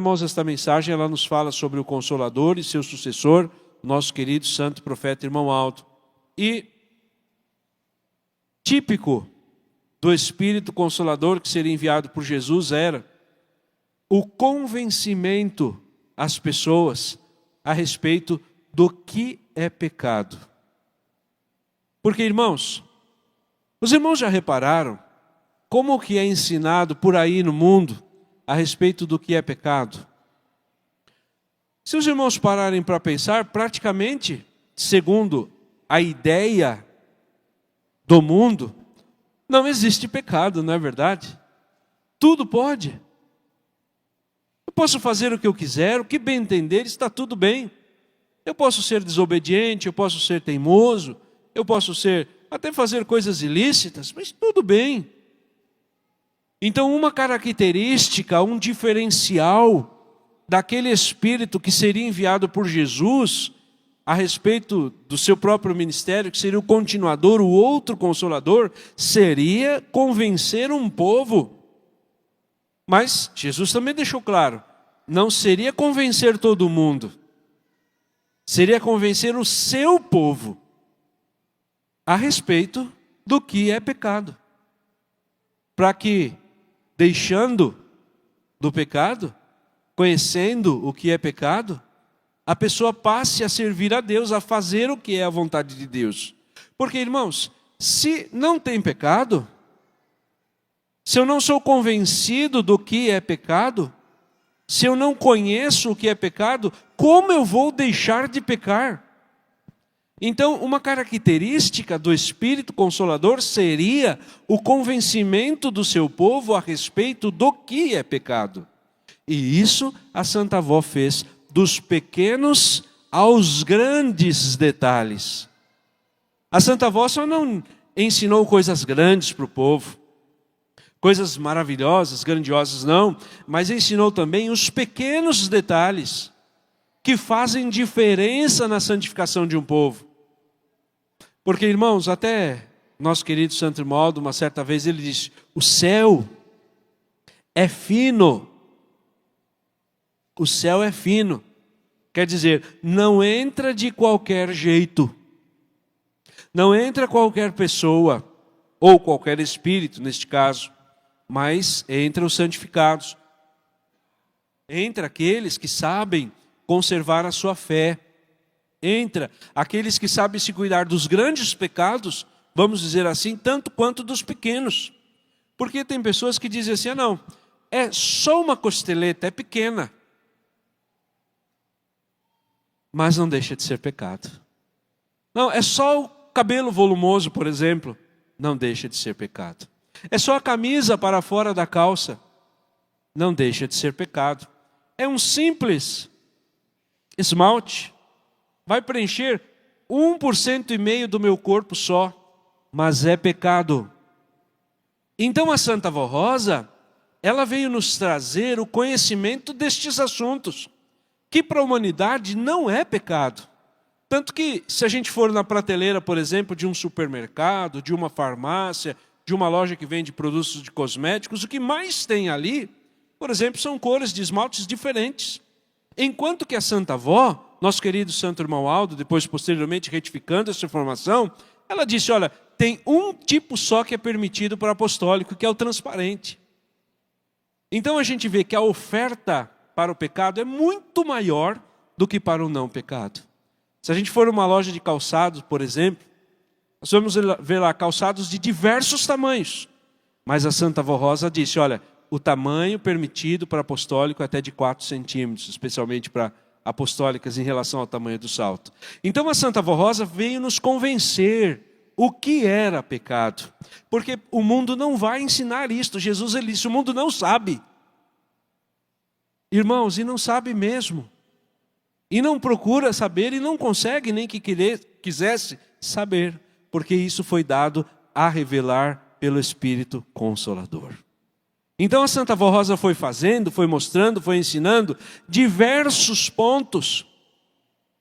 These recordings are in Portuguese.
irmãos, esta mensagem ela nos fala sobre o Consolador e seu sucessor, nosso querido santo profeta irmão Aldo. E típico do Espírito Consolador que seria enviado por Jesus era o convencimento às pessoas a respeito do que é pecado. Porque, irmãos, os irmãos já repararam como que é ensinado por aí no mundo a respeito do que é pecado? Se os irmãos pararem para pensar, praticamente, segundo a ideia do mundo, não existe pecado, não é verdade? Tudo pode. Eu posso fazer o que eu quiser, o que bem entender, está tudo bem. Eu posso ser desobediente, eu posso ser teimoso, eu posso até fazer coisas ilícitas, mas tudo bem. Então, uma característica, um diferencial daquele Espírito que seria enviado por Jesus a respeito do seu próprio ministério, que seria o continuador, o outro Consolador, seria convencer um povo. Mas Jesus também deixou claro, não seria convencer todo mundo, seria convencer o seu povo a respeito do que é pecado. Para que, deixando do pecado, conhecendo o que é pecado, a pessoa passe a servir a Deus, a fazer o que é a vontade de Deus. Porque, irmãos, se não tem pecado, se eu não sou convencido do que é pecado, se eu não conheço o que é pecado, como eu vou deixar de pecar? Então, uma característica do Espírito Consolador seria o convencimento do seu povo a respeito do que é pecado. E isso a Santa Avó fez dos pequenos aos grandes detalhes. A Santa Avó só não ensinou coisas grandes para o povo, coisas maravilhosas, grandiosas, não, mas ensinou também os pequenos detalhes que fazem diferença na santificação de um povo. Porque, irmãos, até nosso querido Santo Irmão Aldo, uma certa vez ele disse, o céu é fino. O céu é fino. Quer dizer, não entra de qualquer jeito. Não entra qualquer pessoa, ou qualquer espírito neste caso, mas entra os santificados. Entra aqueles que sabem conservar a sua fé. Entra aqueles que sabem se cuidar dos grandes pecados, vamos dizer assim, tanto quanto dos pequenos. Porque tem pessoas que dizem assim, não, é só uma costeleta, é pequena. Mas não deixa de ser pecado. Não, é só o cabelo volumoso, por exemplo, não deixa de ser pecado. É só a camisa para fora da calça, não deixa de ser pecado. É um simples esmalte, vai preencher 1,5% do meu corpo só, mas é pecado. Então a Santa Avó Rosa, ela veio nos trazer o conhecimento destes assuntos, que para a humanidade não é pecado. Tanto que se a gente for na prateleira, por exemplo, de um supermercado, de uma farmácia, de uma loja que vende produtos de cosméticos, o que mais tem ali, por exemplo, são cores de esmaltes diferentes. Enquanto que a Santa Avó, nosso querido Santo Irmão Aldo, depois posteriormente retificando essa informação, ela disse, olha, tem um tipo só que é permitido para o apostólico, que é o transparente. Então a gente vê que a oferta para o pecado é muito maior do que para o não pecado. Se a gente for numa loja de calçados, por exemplo, nós vamos ver lá calçados de diversos tamanhos. Mas a Santa Avó Rosa disse, olha, o tamanho permitido para apostólico é até de 4 centímetros, especialmente para apostólicas em relação ao tamanho do salto. Então a Santa Avó Rosa veio nos convencer o que era pecado. Porque o mundo não vai ensinar isto. Jesus ele disse, o mundo não sabe. Irmãos, e não sabe mesmo. E não procura saber e não consegue nem que quisesse saber. Porque isso foi dado a revelar pelo Espírito Consolador. Então a Santa Avó Rosa foi fazendo, foi mostrando, foi ensinando diversos pontos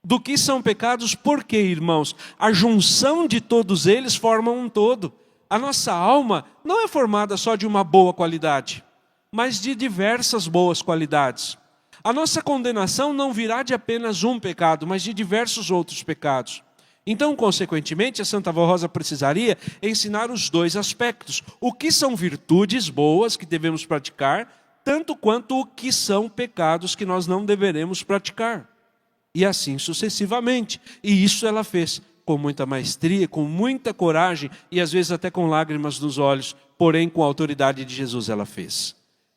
do que são pecados. Porque, irmãos, a junção de todos eles forma um todo. A nossa alma não é formada só de uma boa qualidade, mas de diversas boas qualidades. A nossa condenação não virá de apenas um pecado, mas de diversos outros pecados. Então, consequentemente, a Santa Avó Rosa precisaria ensinar os dois aspectos. O que são virtudes boas que devemos praticar, tanto quanto o que são pecados que nós não deveremos praticar. E assim sucessivamente. E isso ela fez com muita maestria, com muita coragem e às vezes até com lágrimas nos olhos, porém com a autoridade de Jesus ela fez.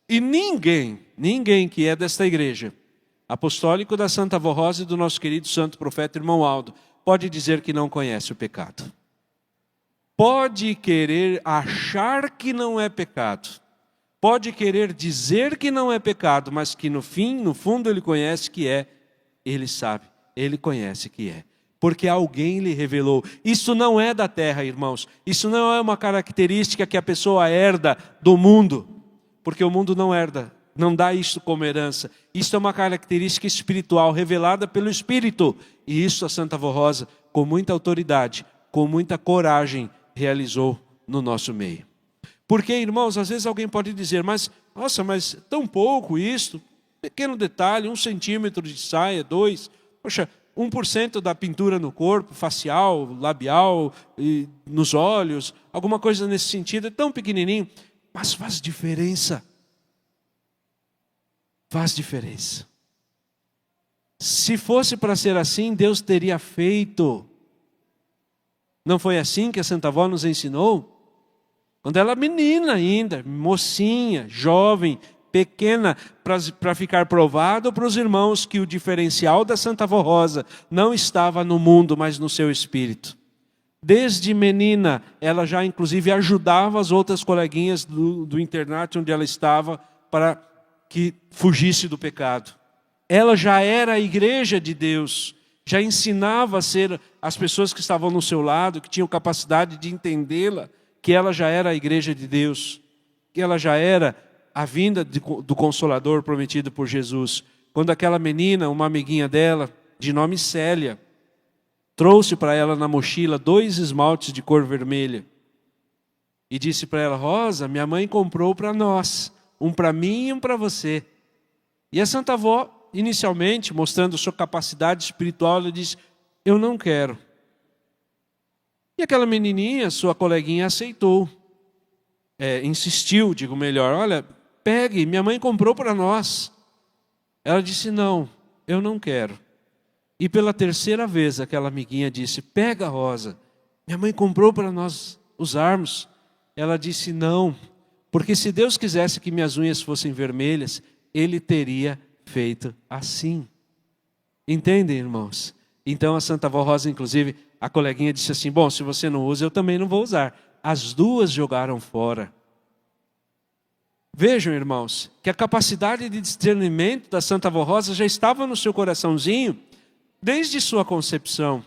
E ninguém que é desta igreja, apostólico da Santa Avó Rosa e do nosso querido santo profeta irmão Aldo, pode dizer que não conhece o pecado. Pode querer achar que não é pecado. Pode querer dizer que não é pecado, mas que no fundo ele conhece que é. Ele sabe, ele conhece que é. Porque alguém lhe revelou. Isso não é da terra, irmãos. Isso não é uma característica que a pessoa herda do mundo. Porque o mundo não herda, não dá isso como herança. Isso é uma característica espiritual revelada pelo Espírito. E isso a Santa Avó Rosa, com muita autoridade, com muita coragem, realizou no nosso meio. Porque, irmãos, às vezes alguém pode dizer, mas tão pouco isto, pequeno detalhe, 1 centímetro de saia, 2, poxa, 1% da pintura no corpo, facial, labial, e nos olhos, alguma coisa nesse sentido, é tão pequenininho, mas faz diferença. Faz diferença. Se fosse para ser assim, Deus teria feito. Não foi assim que a Santa Avó nos ensinou? Quando ela era menina ainda, mocinha, jovem, pequena, para ficar provado para os irmãos que o diferencial da Santa Avó Rosa não estava no mundo, mas no seu espírito. Desde menina, ela já inclusive ajudava as outras coleguinhas do internato onde ela estava para que fugisse do pecado. Ela já era a igreja de Deus, já ensinava a ser as pessoas que estavam no seu lado, que tinham capacidade de entendê-la, que ela já era a igreja de Deus, que ela já era a vinda do Consolador prometido por Jesus. Quando aquela menina, uma amiguinha dela, de nome Célia, trouxe para ela na mochila 2 esmaltes de cor vermelha e disse para ela, Rosa, minha mãe comprou para nós, um para mim e um para você. E a Santa Avó, inicialmente, mostrando sua capacidade espiritual, ela disse, eu não quero. E aquela menininha, sua coleguinha, aceitou. Insistiu, digo melhor, olha, pegue, minha mãe comprou para nós. Ela disse, não, eu não quero. E pela 3ª vez aquela amiguinha disse, pega, Rosa, minha mãe comprou para nós usarmos. Ela disse, não, porque se Deus quisesse que minhas unhas fossem vermelhas, Ele teria feito assim. Entendem, irmãos? Então a Santa Avó Rosa, inclusive, a coleguinha disse assim, bom, se você não usa, eu também não vou usar. As duas jogaram fora. Vejam, irmãos, que a capacidade de discernimento da Santa Avó Rosa já estava no seu coraçãozinho, desde sua concepção.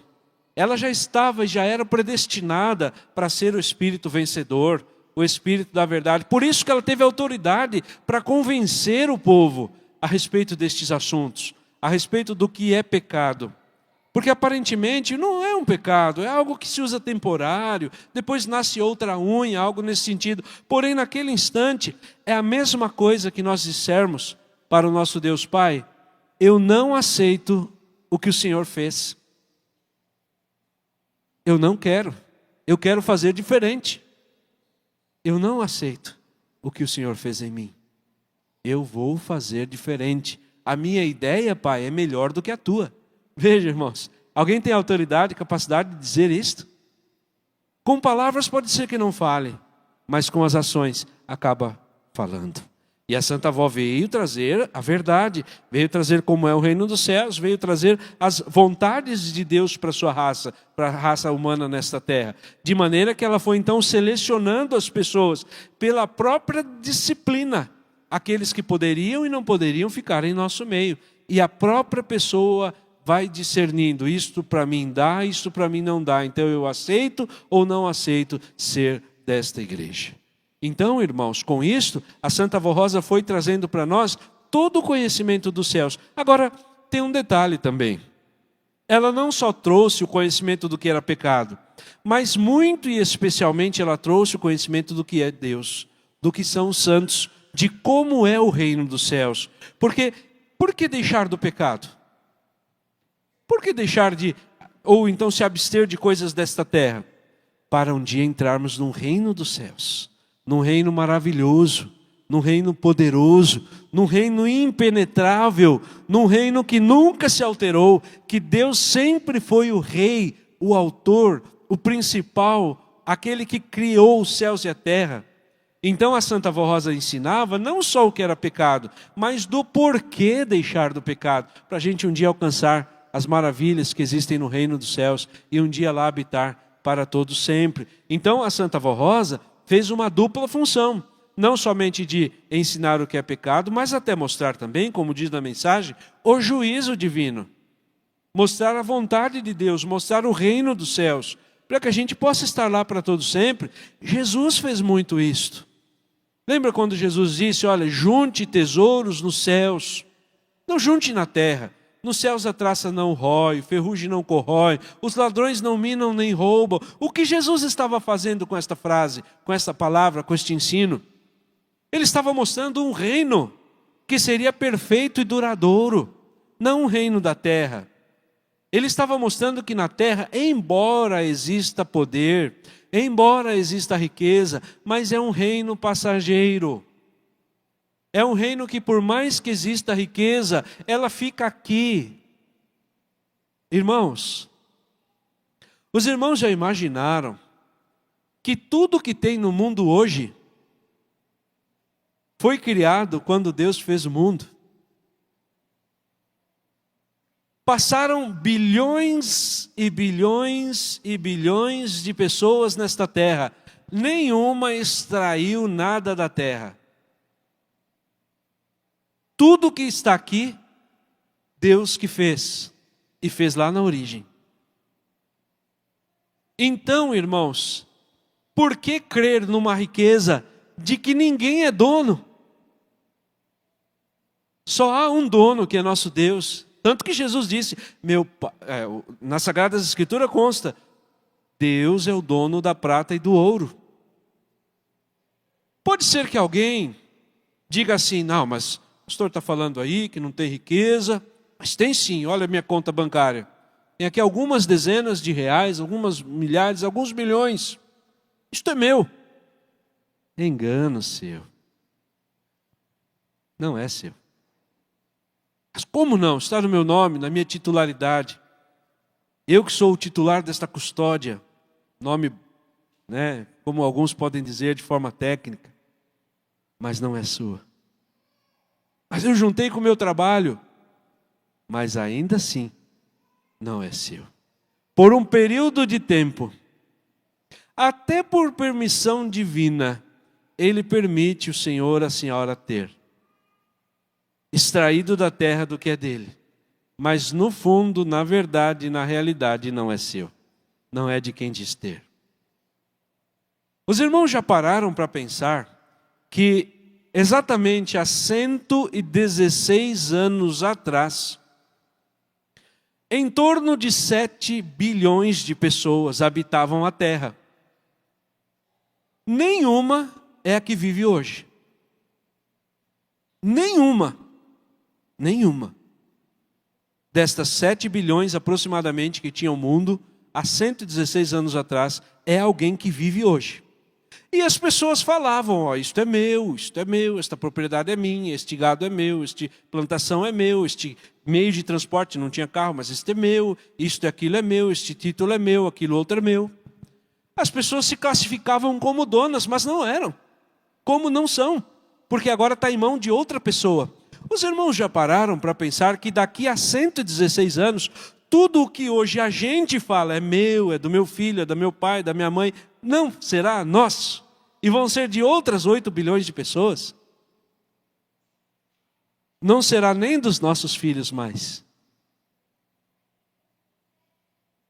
Ela já estava e já era predestinada para ser o espírito vencedor, o espírito da verdade. Por isso que ela teve autoridade para convencer o povo a respeito destes assuntos, a respeito do que é pecado. Porque aparentemente não é um pecado, é algo que se usa temporário, depois nasce outra unha, algo nesse sentido. Porém, naquele instante, é a mesma coisa que nós dissermos para o nosso Deus Pai, eu não aceito o que o Senhor fez. Eu não quero, eu quero fazer diferente. Eu não aceito o que o Senhor fez em mim. Eu vou fazer diferente. A minha ideia, Pai, é melhor do que a tua. Veja, irmãos, alguém tem autoridade, capacidade de dizer isto? Com palavras pode ser que não fale, mas com as ações acaba falando. E a Santa Avó veio trazer a verdade, veio trazer como é o reino dos céus, veio trazer as vontades de Deus para a sua raça, para a raça humana nesta terra. De maneira que ela foi então selecionando as pessoas pela própria disciplina, aqueles que poderiam e não poderiam ficar em nosso meio. E a própria pessoa vai discernindo, isto para mim dá, isto para mim não dá, então eu aceito ou não aceito ser desta igreja. Então, irmãos, com isto, a Santa Avó Rosa foi trazendo para nós todo o conhecimento dos céus. Agora, tem um detalhe também. Ela não só trouxe o conhecimento do que era pecado, mas muito e especialmente ela trouxe o conhecimento do que é Deus, do que são os santos, de como é o reino dos céus. Porque Por que deixar do pecado? Por que deixar de, ou então se abster de coisas desta terra? Para um dia entrarmos num reino dos céus, num reino maravilhoso, num reino poderoso, num reino impenetrável, num reino que nunca se alterou, que Deus sempre foi o rei, o autor, o principal, aquele que criou os céus e a terra. Então a Santa Avó Rosa ensinava não só o que era pecado, mas do porquê deixar do pecado, para a gente um dia alcançar as maravilhas que existem no reino dos céus e um dia lá habitar para todos sempre. Então a Santa Avó Rosa fez uma dupla função, não somente de ensinar o que é pecado, mas até mostrar também, como diz na mensagem, o juízo divino. Mostrar a vontade de Deus, mostrar o reino dos céus, para que a gente possa estar lá para todos sempre. Jesus fez muito isto. Lembra quando Jesus disse, olha, junte tesouros nos céus, não junte na terra. Nos céus a traça não rói, ferrugem não corrói, os ladrões não minam nem roubam. O que Jesus estava fazendo com esta frase, com esta palavra, com este ensino? Ele estava mostrando um reino que seria perfeito e duradouro, não um reino da terra. Ele estava mostrando que na terra, embora exista poder, embora exista riqueza, mas é um reino passageiro. É um reino que por mais que exista riqueza, ela fica aqui. Irmãos, os irmãos já imaginaram que tudo que tem no mundo hoje foi criado quando Deus fez o mundo? Passaram bilhões e bilhões e bilhões de pessoas nesta terra. Nenhuma extraiu nada da terra. Tudo que está aqui, Deus que fez. E fez lá na origem. Então, irmãos, por que crer numa riqueza de que ninguém é dono? Só há um dono que é nosso Deus. Tanto que Jesus disse, nas Sagradas Escrituras consta, Deus é o dono da prata e do ouro. Pode ser que alguém diga assim, não, mas o pastor está falando aí que não tem riqueza, mas tem sim, olha a minha conta bancária. Tem aqui algumas dezenas de reais, algumas milhares, alguns milhões. Isto é meu. Engano seu. Não é seu. Mas como não? Está no meu nome, na minha titularidade. Eu que sou o titular desta custódia. Nome, né, como alguns podem dizer de forma técnica. Mas não é sua. Mas eu juntei com o meu trabalho. Mas ainda assim, não é seu. Por um período de tempo, até por permissão divina, Ele permite o Senhor, a senhora ter. Extraído da terra do que é dele. Mas no fundo, na verdade, na realidade, não é seu. Não é de quem diz ter. Os irmãos já pararam para pensar que exatamente há 116 anos atrás, em torno de 7 bilhões de pessoas habitavam a terra. Nenhuma é a que vive hoje. Nenhuma destas 7 bilhões aproximadamente que tinha o mundo, há 116 anos atrás, é alguém que vive hoje. E as pessoas falavam, ó, isto é meu, esta propriedade é minha, este gado é meu, esta plantação é meu, este meio de transporte, não tinha carro, mas este é meu, isto e aquilo é meu, este título é meu, aquilo outro é meu. As pessoas se classificavam como donas, mas não eram. Como não são? Porque agora está em mão de outra pessoa. Os irmãos já pararam para pensar que daqui a 116 anos, tudo o que hoje a gente fala é meu, é do meu filho, é do meu pai, da minha mãe, não será nosso. E vão ser de outras 8 bilhões de pessoas. Não será nem dos nossos filhos mais.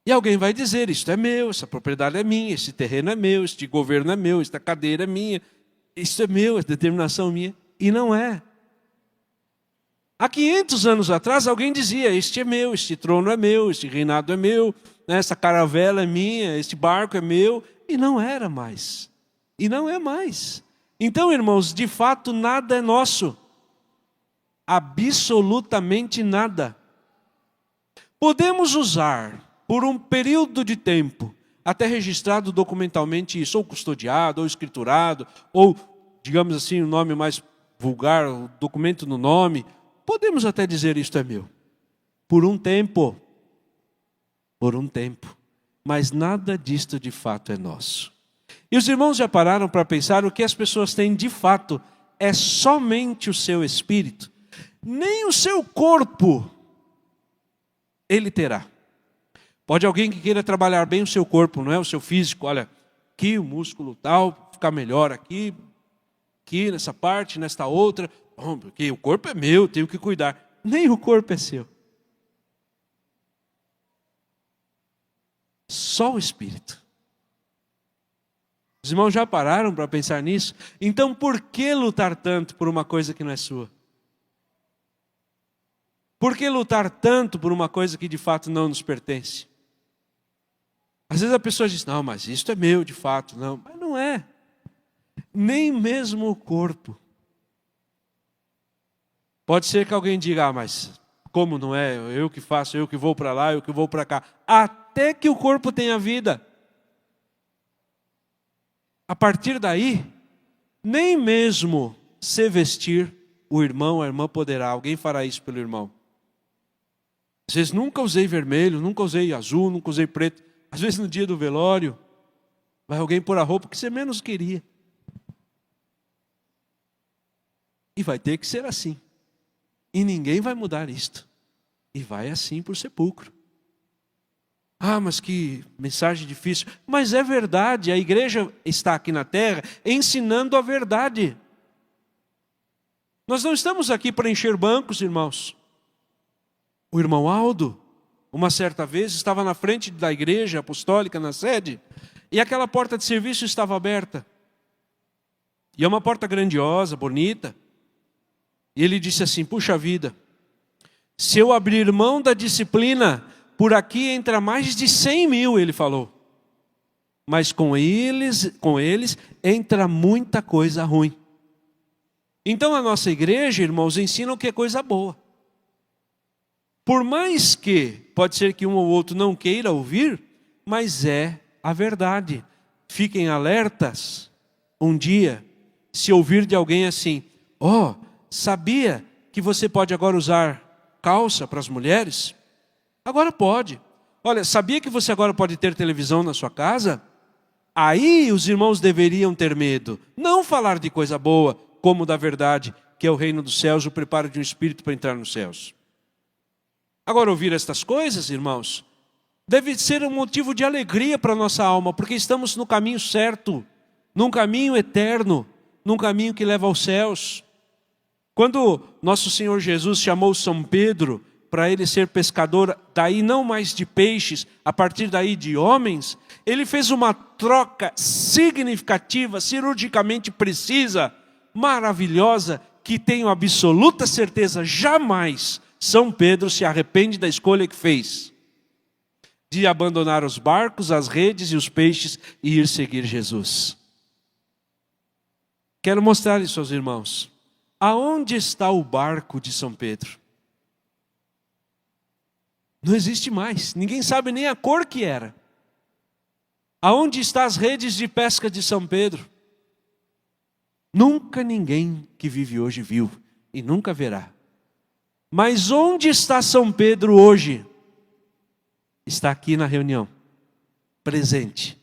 E alguém vai dizer, isto é meu, essa propriedade é minha, esse terreno é meu, este governo é meu, esta cadeira é minha, isso é meu, essa determinação minha. E não é. Há 500 anos atrás alguém dizia, este é meu, este trono é meu, este reinado é meu, essa caravela é minha, este barco é meu. E não era mais. E não é mais. Então, irmãos, de fato nada é nosso. absolutamente nada. Podemos usar por um período de tempo, até registrado documentalmente isso, ou custodiado, ou escriturado, ou, digamos assim, o nome mais vulgar, o documento no nome, podemos até dizer isto é meu. Por um tempo, mas nada disto de fato é nosso. E os irmãos já pararam para pensar o que as pessoas têm de fato é somente o seu espírito, nem o seu corpo ele terá. Pode alguém que queira trabalhar bem o seu corpo, não é o seu físico, olha, aqui o músculo tal, ficar melhor aqui nessa parte, nesta outra, porque o corpo é meu, tenho que cuidar. Nem o corpo é seu. Só o espírito. Os irmãos já pararam para pensar nisso? Então por que lutar tanto por uma coisa que não é sua? Por que lutar tanto por uma coisa que de fato não nos pertence? Às vezes a pessoa diz, não, mas isto é meu de fato. Não, mas não é. Nem mesmo o corpo. Pode ser que alguém diga, mas como não é? Eu que faço, eu que vou para lá, eu que vou para cá. Até que o corpo tenha vida. A partir daí, nem mesmo se vestir, o irmão, a irmã poderá. Alguém fará isso pelo irmão. Às vezes nunca usei vermelho, nunca usei azul, nunca usei preto. Às vezes no dia do velório, vai alguém pôr a roupa que você menos queria. E vai ter que ser assim. E ninguém vai mudar isto. E vai assim por sepulcro. Ah, mas que mensagem difícil. Mas é verdade, a igreja está aqui na terra ensinando a verdade. Nós não estamos aqui para encher bancos, irmãos. O irmão Aldo, uma certa vez, estava na frente da igreja apostólica, na sede, e aquela porta de serviço estava aberta. E é uma porta grandiosa, bonita. E ele disse assim, puxa vida, se eu abrir mão da disciplina, por aqui entra mais de 100 mil, ele falou. Mas com eles entra muita coisa ruim. Então a nossa igreja, irmãos, ensina o que é coisa boa. Por mais que, pode ser que um ou outro não queira ouvir, mas é a verdade. Fiquem alertas, um dia, se ouvir de alguém assim, sabia que você pode agora usar calça para as mulheres? Agora pode. Olha, sabia que você agora pode ter televisão na sua casa? Aí os irmãos deveriam ter medo. Não falar de coisa boa, como da verdade, que é o reino dos céus, o preparo de um espírito para entrar nos céus. Agora, ouvir estas coisas, irmãos, deve ser um motivo de alegria para a nossa alma, porque estamos no caminho certo, num caminho eterno, num caminho que leva aos céus. Quando nosso Senhor Jesus chamou São Pedro para ele ser pescador, daí não mais de peixes, a partir daí de homens, ele fez uma troca significativa, cirurgicamente precisa, maravilhosa, que tenho absoluta certeza, jamais São Pedro se arrepende da escolha que fez, de abandonar os barcos, as redes e os peixes e ir seguir Jesus. Quero mostrar isso aos irmãos. Aonde está o barco de São Pedro? Não existe mais, ninguém sabe nem a cor que era. Aonde estão as redes de pesca de São Pedro? Nunca ninguém que vive hoje viu e nunca verá. Mas onde está São Pedro hoje? Está aqui na reunião, presente,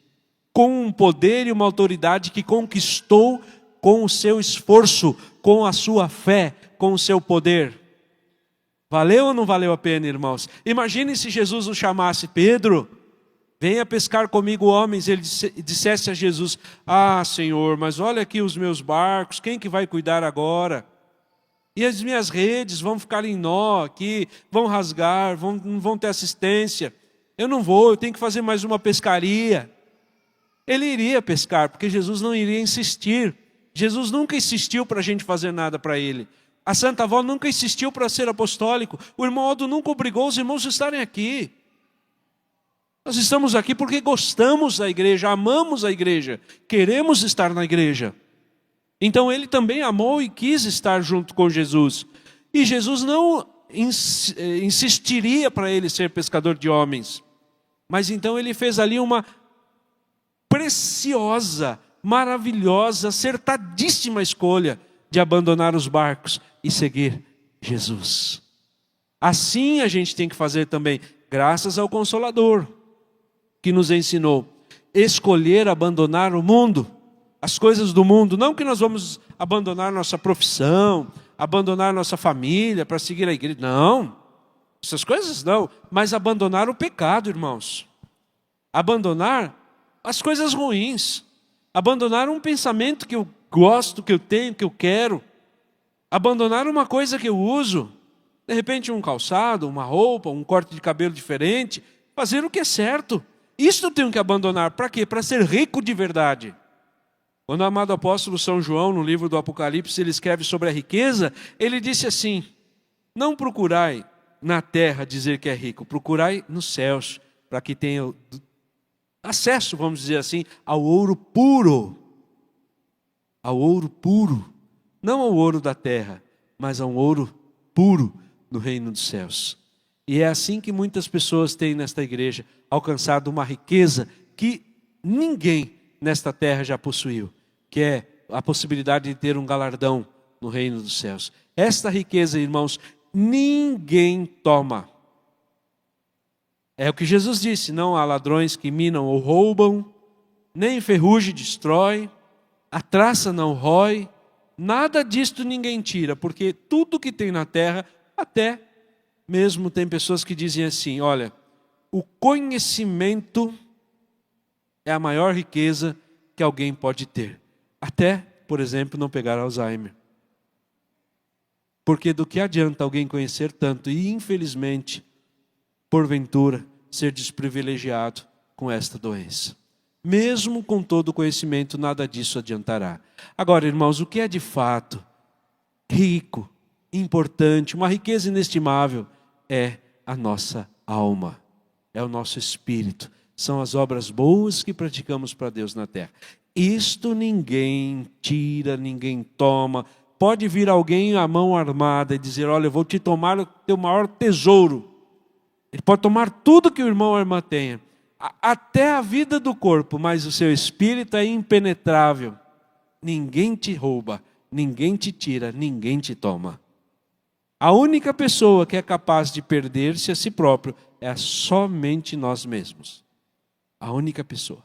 com um poder e uma autoridade que conquistou com o seu esforço, com a sua fé, com o seu poder. Valeu ou não valeu a pena, irmãos? Imagine se Jesus o chamasse, Pedro, venha pescar comigo homens, ele dissesse a Jesus, Senhor, mas olha aqui os meus barcos, quem que vai cuidar agora? E as minhas redes vão ficar em nó aqui, vão rasgar, não vão ter assistência. Eu não vou, eu tenho que fazer mais uma pescaria. Ele iria pescar, porque Jesus não iria insistir. Jesus nunca insistiu para a gente fazer nada para ele. A Santa Avó nunca insistiu para ser apostólico. O irmão Aldo nunca obrigou os irmãos a estarem aqui. Nós estamos aqui porque gostamos da igreja, amamos a igreja, queremos estar na igreja. Então ele também amou e quis estar junto com Jesus. E Jesus não insistiria para ele ser pescador de homens. Mas então ele fez ali uma preciosa, maravilhosa, acertadíssima escolha de abandonar os barcos e seguir Jesus. Assim a gente tem que fazer também, graças ao Consolador, que nos ensinou. Escolher abandonar o mundo, as coisas do mundo. Não que nós vamos abandonar nossa profissão, abandonar nossa família para seguir a igreja. Não, essas coisas não. Mas abandonar o pecado, irmãos. Abandonar as coisas ruins. Abandonar um pensamento que eu gosto, que eu tenho, que eu quero. Abandonar uma coisa que eu uso. De repente um calçado, uma roupa, um corte de cabelo diferente. Fazer o que é certo. Isso eu tenho que abandonar. Para quê? Para ser rico de verdade. Quando o amado apóstolo São João, no livro do Apocalipse, ele escreve sobre a riqueza, ele disse assim: não procurai na terra dizer que é rico, procurai nos céus, para que tenha acesso, vamos dizer assim, ao ouro puro. Ao ouro puro. Não ao ouro da terra, mas ao ouro puro no reino dos céus. E é assim que muitas pessoas têm nesta igreja alcançado uma riqueza que ninguém nesta terra já possuiu, que é a possibilidade de ter um galardão no reino dos céus. Esta riqueza, irmãos, ninguém toma. É o que Jesus disse: não há ladrões que minam ou roubam, nem ferrugem destrói, a traça não rói, nada disto ninguém tira, porque tudo que tem na terra, até mesmo tem pessoas que dizem assim: olha, o conhecimento é a maior riqueza que alguém pode ter. Até, por exemplo, não pegar Alzheimer. Porque do que adianta alguém conhecer tanto e, infelizmente, porventura, ser desprivilegiado com esta doença? Mesmo com todo o conhecimento, nada disso adiantará. Agora, irmãos, o que é de fato rico, importante, uma riqueza inestimável, é a nossa alma, é o nosso espírito. São as obras boas que praticamos para Deus na terra. Isto ninguém tira, ninguém toma. Pode vir alguém à mão armada e dizer: olha, eu vou te tomar o teu maior tesouro. Ele pode tomar tudo que o irmão ou a irmã tenha, até a vida do corpo, mas o seu espírito é impenetrável. Ninguém te rouba, ninguém te tira, ninguém te toma. A única pessoa que é capaz de perder-se a si próprio é somente nós mesmos. A única pessoa.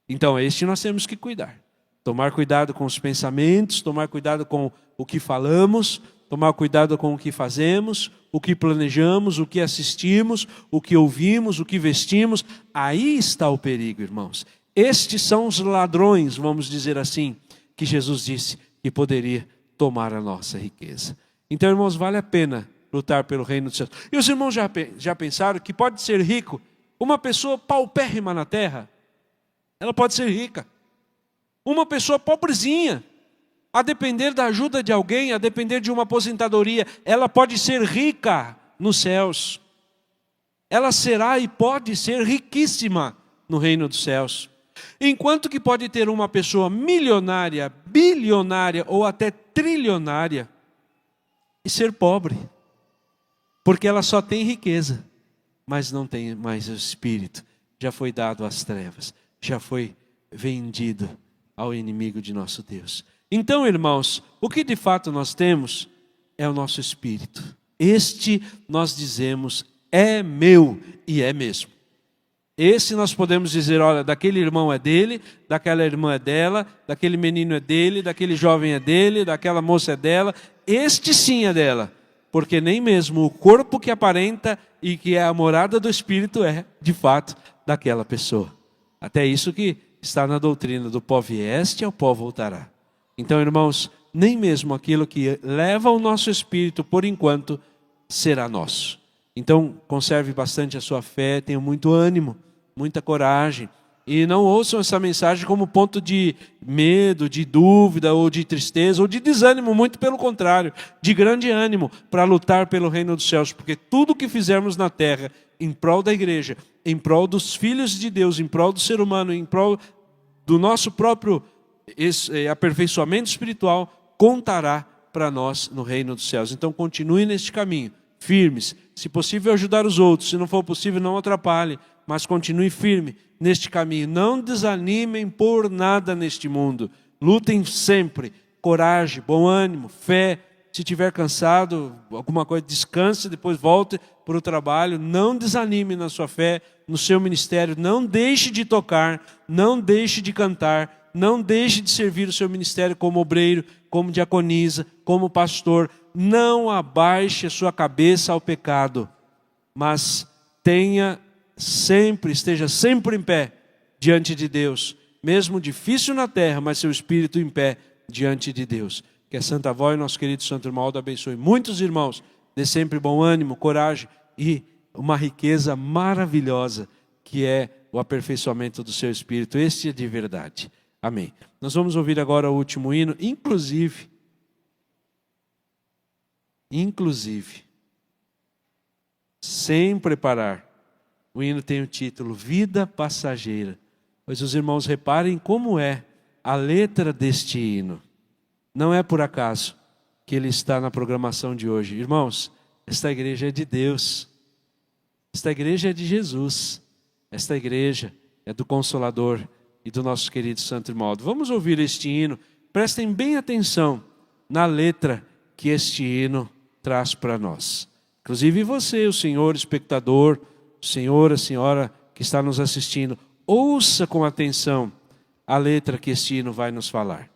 Então, é este nós temos que cuidar. Tomar cuidado com os pensamentos, tomar cuidado com o que falamos, tomar cuidado com o que fazemos, o que planejamos, o que assistimos, o que ouvimos, o que vestimos. Aí está o perigo, irmãos. Estes são os ladrões, vamos dizer assim, que Jesus disse que poderia tomar a nossa riqueza. Então, irmãos, vale a pena lutar pelo reino dos céus. E os irmãos já pensaram que pode ser rico uma pessoa paupérrima na terra? Ela pode ser rica. Uma pessoa pobrezinha, a depender da ajuda de alguém, a depender de uma aposentadoria, ela pode ser rica nos céus. Ela será e pode ser riquíssima no reino dos céus. Enquanto que pode ter uma pessoa milionária, bilionária ou até trilionária e ser pobre, porque ela só tem riqueza, mas não tem mais o espírito. Já foi dado às trevas, já foi vendido ao inimigo de nosso Deus. Então, irmãos, o que de fato nós temos é o nosso espírito. Este nós dizemos é meu, e é mesmo. Esse nós podemos dizer: olha, daquele irmão é dele, daquela irmã é dela, daquele menino é dele, daquele jovem é dele, daquela moça é dela. Este sim é dela, porque nem mesmo o corpo que aparenta e que é a morada do Espírito é, de fato, daquela pessoa. Até isso que está na doutrina do pó vieste, ao pó voltará. Então, irmãos, nem mesmo aquilo que leva o nosso espírito, por enquanto, será nosso. Então, conserve bastante a sua fé, tenha muito ânimo, muita coragem. E não ouçam essa mensagem como ponto de medo, de dúvida, ou de tristeza, ou de desânimo. Muito pelo contrário, de grande ânimo para lutar pelo reino dos céus. Porque tudo que fizermos na terra, em prol da igreja, em prol dos filhos de Deus, em prol do ser humano, em prol do nosso próprio aperfeiçoamento espiritual, contará para nós no reino dos céus. Então continue neste caminho, firmes. Se possível, ajudar os outros. Se não for possível, não atrapalhe, mas continue firme neste caminho. Não desanimem por nada neste mundo. Lutem sempre. Coragem, bom ânimo, fé. Se estiver cansado, alguma coisa, descanse, depois volte para o trabalho. Não desanime na sua fé, no seu ministério. Não deixe de tocar, não deixe de cantar, não deixe de servir o seu ministério como obreiro, como diaconisa, como pastor. Não abaixe a sua cabeça ao pecado, mas esteja sempre em pé diante de Deus. Mesmo difícil na terra, mas seu espírito em pé diante de Deus. Que a Santa Avó e nosso querido Santo Irmão abençoe muitos irmãos, dê sempre bom ânimo, coragem e uma riqueza maravilhosa que é o aperfeiçoamento do seu espírito. Este é de verdade. Amém. Nós vamos ouvir agora o último hino, inclusive, sem preparar. O hino tem o título Vida Passageira. Pois os irmãos reparem como é a letra deste hino. Não é por acaso que ele está na programação de hoje. Irmãos, esta igreja é de Deus. Esta igreja é de Jesus. Esta igreja é do Consolador e do nosso querido Santo Irmão. Vamos ouvir este hino. Prestem bem atenção na letra que este hino traz para nós. Inclusive você, o senhor espectador, o senhor, a senhora que está nos assistindo, ouça com atenção a letra que este hino vai nos falar.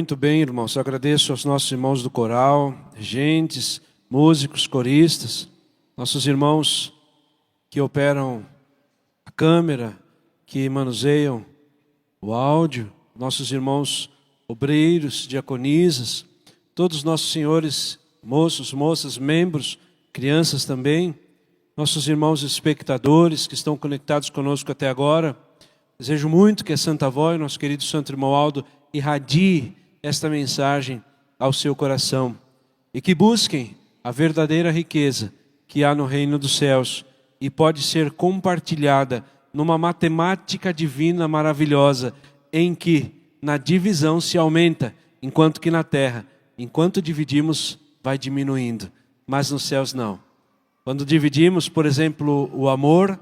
Muito bem, irmãos. Eu agradeço aos nossos irmãos do coral, regentes, músicos, coristas, nossos irmãos que operam a câmera, que manuseiam o áudio, nossos irmãos obreiros, diaconisas, todos os nossos senhores, moços, moças, membros, crianças também, nossos irmãos espectadores que estão conectados conosco até agora. Desejo muito que a Santa Avó e nosso querido Santo Irmão Aldo irradie esta mensagem ao seu coração e que busquem a verdadeira riqueza que há no reino dos céus e pode ser compartilhada numa matemática divina maravilhosa em que na divisão se aumenta, enquanto que na terra, enquanto dividimos, vai diminuindo, mas nos céus não. Quando dividimos, por exemplo, o amor,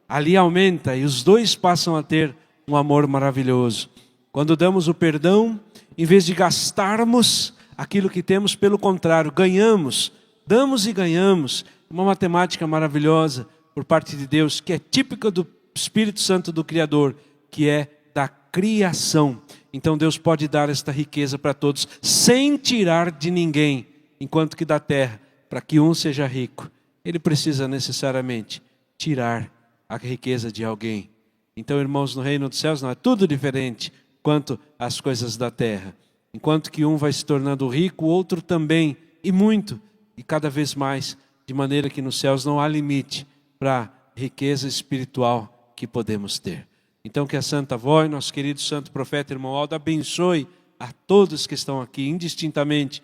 ali aumenta e os dois passam a ter um amor maravilhoso. Quando damos o perdão, em vez de gastarmos aquilo que temos, pelo contrário, ganhamos, damos e ganhamos. Uma matemática maravilhosa por parte de Deus, que é típica do Espírito Santo do Criador, que é da criação. Então Deus pode dar esta riqueza para todos, sem tirar de ninguém, enquanto que da terra, para que um seja rico, ele precisa necessariamente tirar a riqueza de alguém. Então, irmãos, no reino dos céus não é tudo diferente quanto às coisas da terra. Enquanto que um vai se tornando rico, o outro também, e muito, e cada vez mais, de maneira que nos céus não há limite para a riqueza espiritual que podemos ter. Então que a Santa Avó e nosso querido Santo Profeta Irmão Aldo abençoe a todos que estão aqui, indistintamente.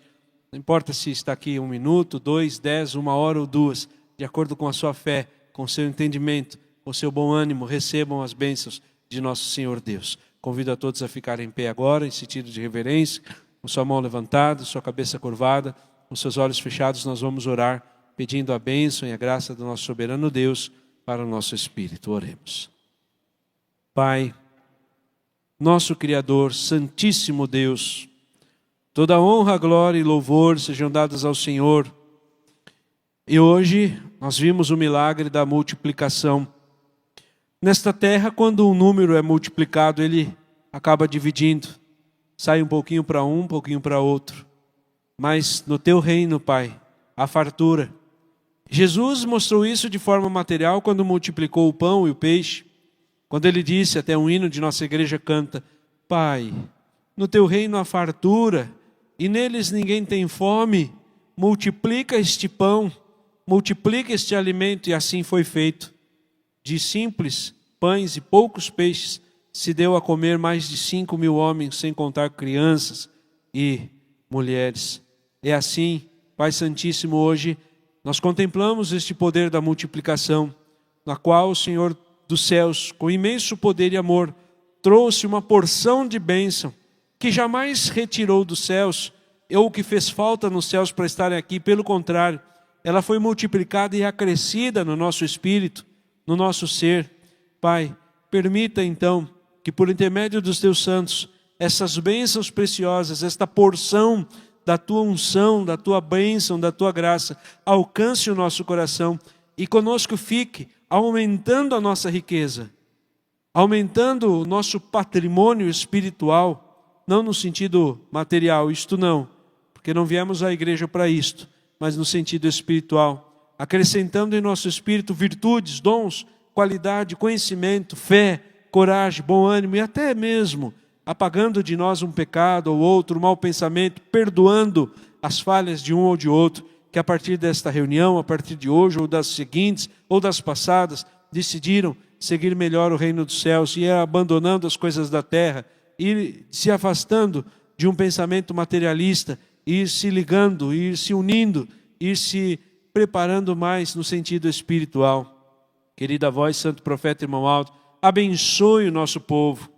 Não importa se está aqui 1 minuto, 2, 10, 1 hora ou 2, de acordo com a sua fé, com o seu entendimento, com o seu bom ânimo, recebam as bênçãos de nosso Senhor Deus. Convido a todos a ficarem em pé agora, em sentido de reverência, com sua mão levantada, sua cabeça curvada, com seus olhos fechados. Nós vamos orar, pedindo a bênção e a graça do nosso soberano Deus para o nosso espírito. Oremos. Pai, nosso Criador, Santíssimo Deus, toda honra, glória e louvor sejam dados ao Senhor. E hoje nós vimos o milagre da multiplicação. Nesta terra, quando um número é multiplicado, ele acaba dividindo. Sai um pouquinho para um pouquinho para outro. Mas no teu reino, Pai, há fartura. Jesus mostrou isso de forma material quando multiplicou o pão e o peixe. Quando ele disse, até um hino de nossa igreja canta: Pai, no teu reino há fartura e neles ninguém tem fome. Multiplica este pão, multiplica este alimento. E assim foi feito. De simples pães e poucos peixes se deu a comer mais de 5.000 homens, sem contar crianças e mulheres. É assim, Pai Santíssimo, hoje nós contemplamos este poder da multiplicação, na qual o Senhor dos céus, com imenso poder e amor, trouxe uma porção de bênção, que jamais retirou dos céus, ou que fez falta nos céus para estarem aqui. Pelo contrário, ela foi multiplicada e acrescida no nosso espírito, no nosso ser. Pai, permita então que por intermédio dos teus santos, essas bênçãos preciosas, esta porção da tua unção, da tua bênção, da tua graça, alcance o nosso coração e conosco fique, aumentando a nossa riqueza, aumentando o nosso patrimônio espiritual, não no sentido material, isto não, porque não viemos à igreja para isto, mas no sentido espiritual, acrescentando em nosso espírito virtudes, dons, qualidade, conhecimento, fé, coragem, bom ânimo e até mesmo apagando de nós um pecado ou outro, um mau pensamento, perdoando as falhas de um ou de outro, que a partir desta reunião, a partir de hoje ou das seguintes ou das passadas, decidiram seguir melhor o reino dos céus e ir abandonando as coisas da terra, ir se afastando de um pensamento materialista, ir se ligando, ir se unindo, ir se preparando mais no sentido espiritual. Querida voz, Santo Profeta Irmão Aldo, abençoe o nosso povo,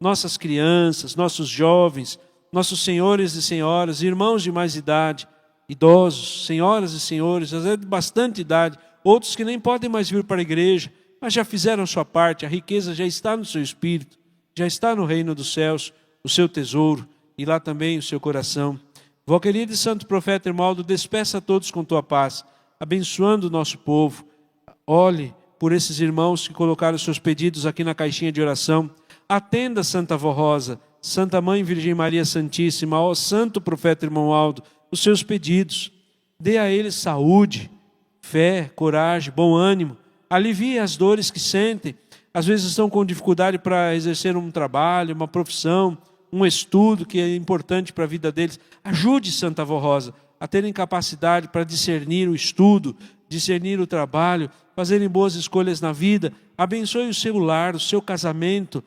nossas crianças, nossos jovens, nossos senhores e senhoras, irmãos de mais idade, idosos, senhoras e senhores, às vezes de bastante idade, outros que nem podem mais vir para a igreja, mas já fizeram sua parte, a riqueza já está no seu espírito, já está no reino dos céus, o seu tesouro, e lá também o seu coração. Vó querida e Santo Profeta Irmão Aldo, despeça a todos com tua paz, abençoando o nosso povo. Olhe por esses irmãos que colocaram seus pedidos aqui na caixinha de oração. Atenda, Santa Avó Rosa, Santa Mãe Virgem Maria Santíssima, ó Santo Profeta Irmão Aldo, os seus pedidos. Dê a eles saúde, fé, coragem, bom ânimo. Alivie as dores que sentem. Às vezes estão com dificuldade para exercer um trabalho, uma profissão, um estudo que é importante para a vida deles. Ajude Santa Avó Rosa a terem capacidade para discernir o estudo, discernir o trabalho, fazerem boas escolhas na vida. Abençoe o seu lar, o seu casamento,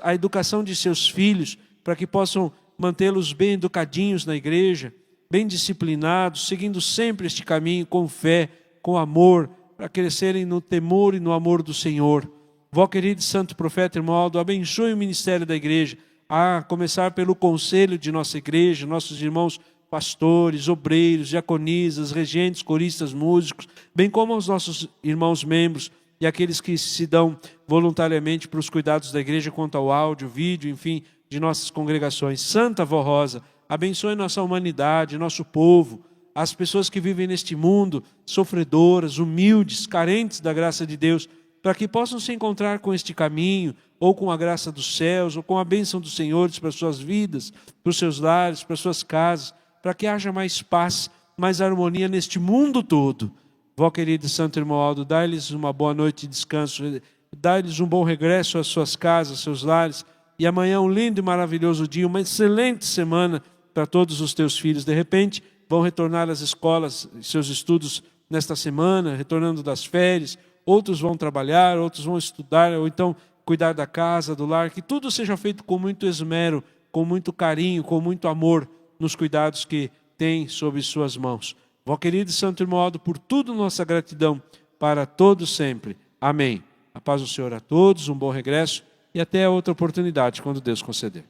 a educação de seus filhos, para que possam mantê-los bem educadinhos na igreja, bem disciplinados, seguindo sempre este caminho com fé, com amor, para crescerem no temor e no amor do Senhor. Vó querida e Santo Profeta Irmão Aldo, abençoe o ministério da igreja, a começar pelo conselho de nossa igreja, nossos irmãos pastores, obreiros, diaconisas, regentes, coristas, músicos, bem como os nossos irmãos membros e aqueles que se dão voluntariamente para os cuidados da igreja quanto ao áudio, vídeo, enfim, de nossas congregações. Santa Avó Rosa, abençoe nossa humanidade, nosso povo, as pessoas que vivem neste mundo, sofredoras, humildes, carentes da graça de Deus, para que possam se encontrar com este caminho, ou com a graça dos céus, ou com a bênção dos senhores para as suas vidas, para os seus lares, para as suas casas, para que haja mais paz, mais harmonia neste mundo todo. Vó querida Santo Irmão Aldo, dá-lhes uma boa noite de descanso, dá-lhes um bom regresso às suas casas, seus lares, e amanhã um lindo e maravilhoso dia, uma excelente semana para todos os teus filhos. De repente, vão retornar às escolas, seus estudos nesta semana, retornando das férias, outros vão trabalhar, outros vão estudar, ou então cuidar da casa, do lar, que tudo seja feito com muito esmero, com muito carinho, com muito amor, nos cuidados que tem sob suas mãos. Vó querida e Santo Irmão Aldo, por tudo nossa gratidão, para todos sempre. Amém. A paz do Senhor a todos, um bom regresso e até a outra oportunidade, quando Deus conceder.